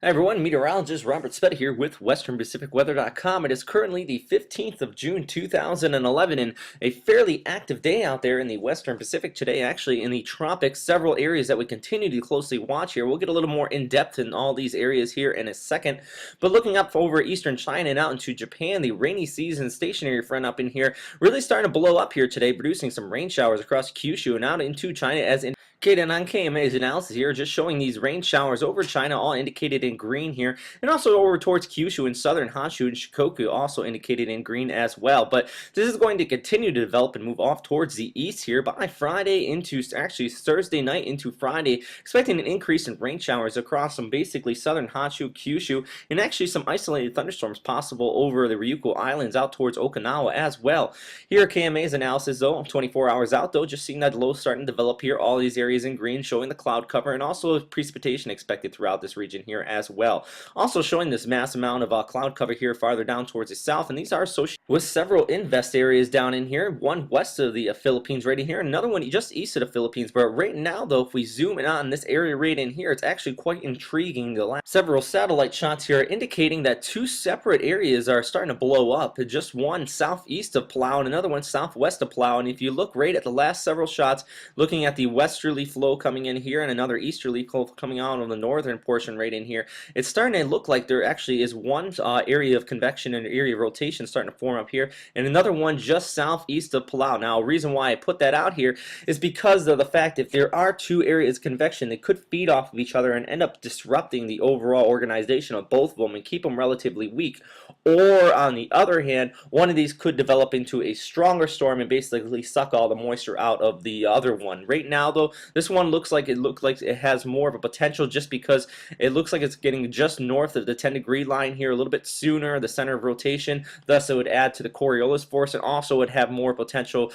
Hi everyone, meteorologist Robert Spett here with WesternPacificWeather.com. It is currently the 15th of June 2011 and a fairly active day out there in the Western Pacific today, actually in the tropics, several areas that we continue to closely watch here. We'll get a little more in-depth in all these areas here in a second, but looking up over eastern China and out into Japan, the rainy season stationary front up in here really starting to blow up here today, producing some rain showers across Kyushu and out into China as in indicated on KMA's analysis here, just showing these rain showers over China, all indicated in green here, and also over towards Kyushu and southern Honshu and Shikoku, also indicated in green as well. But this is going to continue to develop and move off towards the east here by Friday into, actually Thursday night into Friday, expecting an increase in rain showers across some basically southern Honshu, Kyushu, and actually some isolated thunderstorms possible over the Ryukyu Islands out towards Okinawa as well. Here KMA's analysis though, 24 hours out though, just seeing that low starting to develop here, all these areas in green showing the cloud cover and also precipitation expected throughout this region here as well. Also showing this mass amount of cloud cover here farther down towards the south, and these are associated with several invest areas down in here, one west of the Philippines right in here, another one just east of the Philippines. But right now though, if we zoom in on this area right in here, it's actually quite intriguing. The last several satellite shots here indicating that two separate areas are starting to blow up, just one southeast of Palau and another one southwest of Palau. And if you look right at the last several shots, looking at the westerly flow coming in here and another easterly flow coming out on the northern portion right in here, it's starting to look like there actually is one area of convection and area of rotation starting to form up here, and another one just southeast of Palau. Now, a reason why I put that out here is because of the fact if there are two areas of convection, they could feed off of each other and end up disrupting the overall organization of both of them and keep them relatively weak. Or on the other hand, one of these could develop into a stronger storm and basically suck all the moisture out of the other one. Right now though, this one looks like it has more of a potential just because it looks like it's getting just north of the 10-degree line here a little bit sooner, the center of rotation. Thus it would add to the Coriolis force and also would have more potential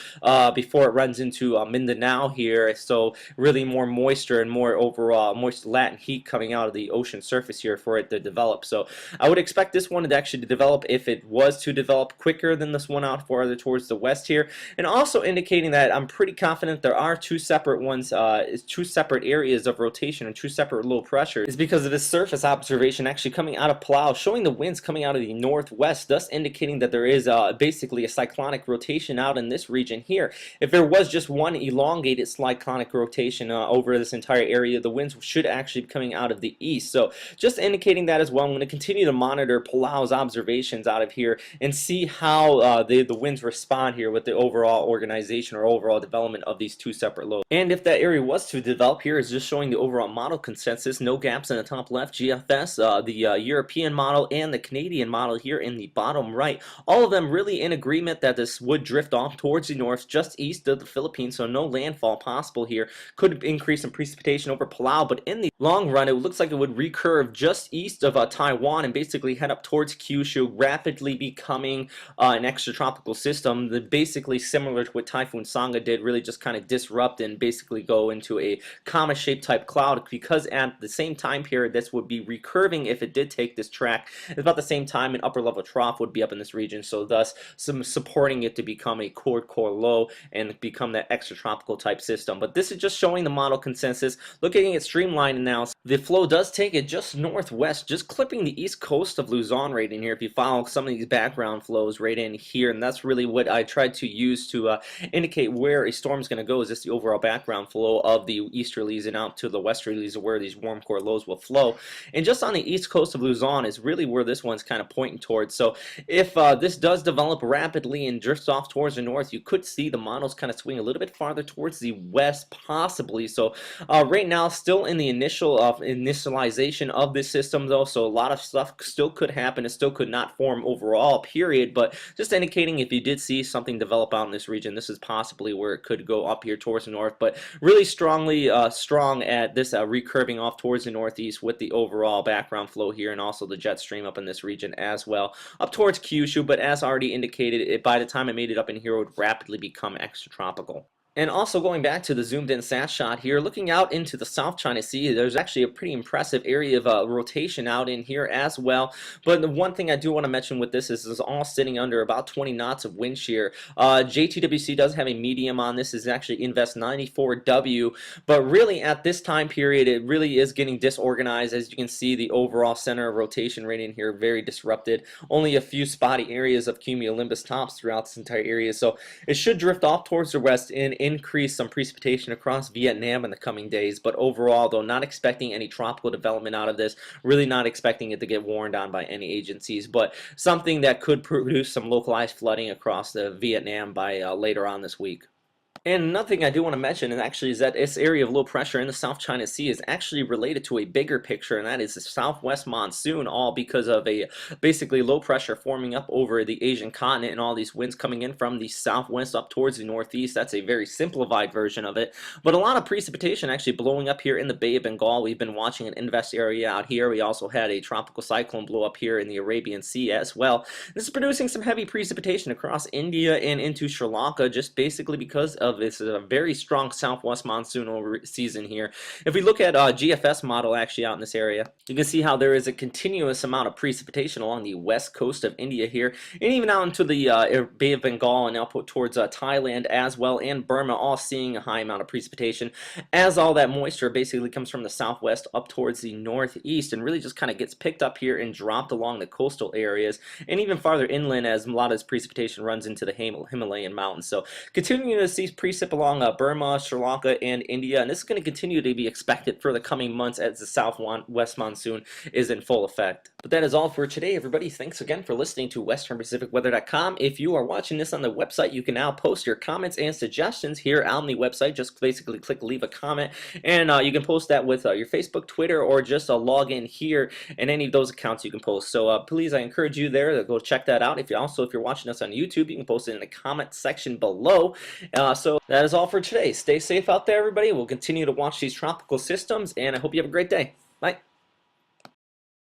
before it runs into Mindanao here. So really more moisture and more overall moist latent heat coming out of the ocean surface here for it to develop. So I would expect this one to actually develop, if it was to develop, quicker than this one out farther towards the west here, and also indicating that I'm pretty confident there are two separate ones, two separate areas of rotation and two separate low pressure, is because of this surface observation actually coming out of Palau, showing the winds coming out of the northwest, thus indicating that there is basically a cyclonic rotation out in this region here. If there was just one elongated cyclonic rotation over this entire area, the winds should actually be coming out of the east. So just indicating that as well. I'm going to continue to monitor Palau's observations out of here and see how the winds respond here with the overall organization or overall development of these two separate lows. And if that area was to develop, here is just showing the overall model consensus, no gaps in the top left, GFS, the European model and the Canadian model here in the bottom right. All of them really in agreement that this would drift off towards the north just east of the Philippines, so no landfall possible here. Could increase some precipitation over Palau, but in the long run it looks like it would recurve just east of Taiwan and basically head up towards Kyushu, rapidly becoming an extratropical system that basically similar to what Typhoon Sanga did, really just kind of disrupt and basically go into a comma-shaped type cloud, because at the same time period this would be recurving if it did take this track. It's about the same time an upper level trough would be up in this region, so thus some supporting it to become a core low and become that extratropical type system. But this is just showing the model consensus. Looking at streamline analysis, the flow does take it just northwest, just clipping the east coast of Luzon right in here if you follow some of these background flows right in here, and that's really what I tried to use to indicate where a storm is going to go, is just the overall background flow of the easterlies and out to the westerlies where these warm core lows will flow. And just on the east coast of Luzon is really where this one's kind of pointing towards. So if this does develop rapidly and drifts off towards the north, you could see the models kind of swing a little bit farther towards the west possibly. So right now still in the initialization of this system though, so a lot of stuff still could happen. It still could not form overall period, but just indicating if you did see something develop out in this region, this is possibly where it could go up here towards the north, but really strongly strong at this recurving off towards the northeast with the overall background flow here and also the jet stream up in this region as well up towards Kyushu. But as already indicated, by the time it made it up in here, it would rapidly become extratropical. And also going back to the zoomed in sat shot here, looking out into the South China Sea, there's actually a pretty impressive area of rotation out in here as well. But the one thing I do want to mention with this is all sitting under about 20 knots of wind shear. JTWC does have a medium on this, is actually Invest 94W, but really at this time period, it really is getting disorganized. As you can see, the overall center of rotation right in here, very disrupted. Only a few spotty areas of cumulonimbus tops throughout this entire area. So it should drift off towards the west and increase some precipitation across Vietnam in the coming days, but overall, though, not expecting any tropical development out of this, really not expecting it to get warned on by any agencies, but something that could produce some localized flooding across the Vietnam by later on this week. And another thing I do want to mention, and actually, is that this area of low pressure in the South China Sea is actually related to a bigger picture, and that is the southwest monsoon, all because of a basically low pressure forming up over the Asian continent and all these winds coming in from the southwest up towards the northeast. That's a very simplified version of it, but a lot of precipitation actually blowing up here in the Bay of Bengal. We've been watching an invest area out here. We also had a tropical cyclone blow up here in the Arabian Sea as well. This is producing some heavy precipitation across India and into Sri Lanka, just basically because of this is a very strong southwest monsoonal season here. If we look at GFS model actually out in this area, you can see how there is a continuous amount of precipitation along the west coast of India here, and even out into the Bay of Bengal and output towards Thailand as well, and Burma, all seeing a high amount of precipitation, as all that moisture basically comes from the southwest up towards the northeast and really just kind of gets picked up here and dropped along the coastal areas and even farther inland, as a lot of this precipitation runs into the Himalayan mountains. So continuing to see precip along Burma, Sri Lanka, and India, and this is going to continue to be expected for the coming months as the southwest monsoon is in full effect. But that is all for today, everybody. Thanks again for listening to WesternPacificWeather.com. If you are watching this on the website, you can now post your comments and suggestions here on the website. Just basically click leave a comment, and you can post that with your Facebook, Twitter, or just log in here, and any of those accounts you can post. So please, I encourage you there to go check that out. If you're watching us on YouTube, you can post it in the comment section below. So that is all for today. Stay safe out there, everybody. We'll continue to watch these tropical systems, and I hope you have a great day. Bye.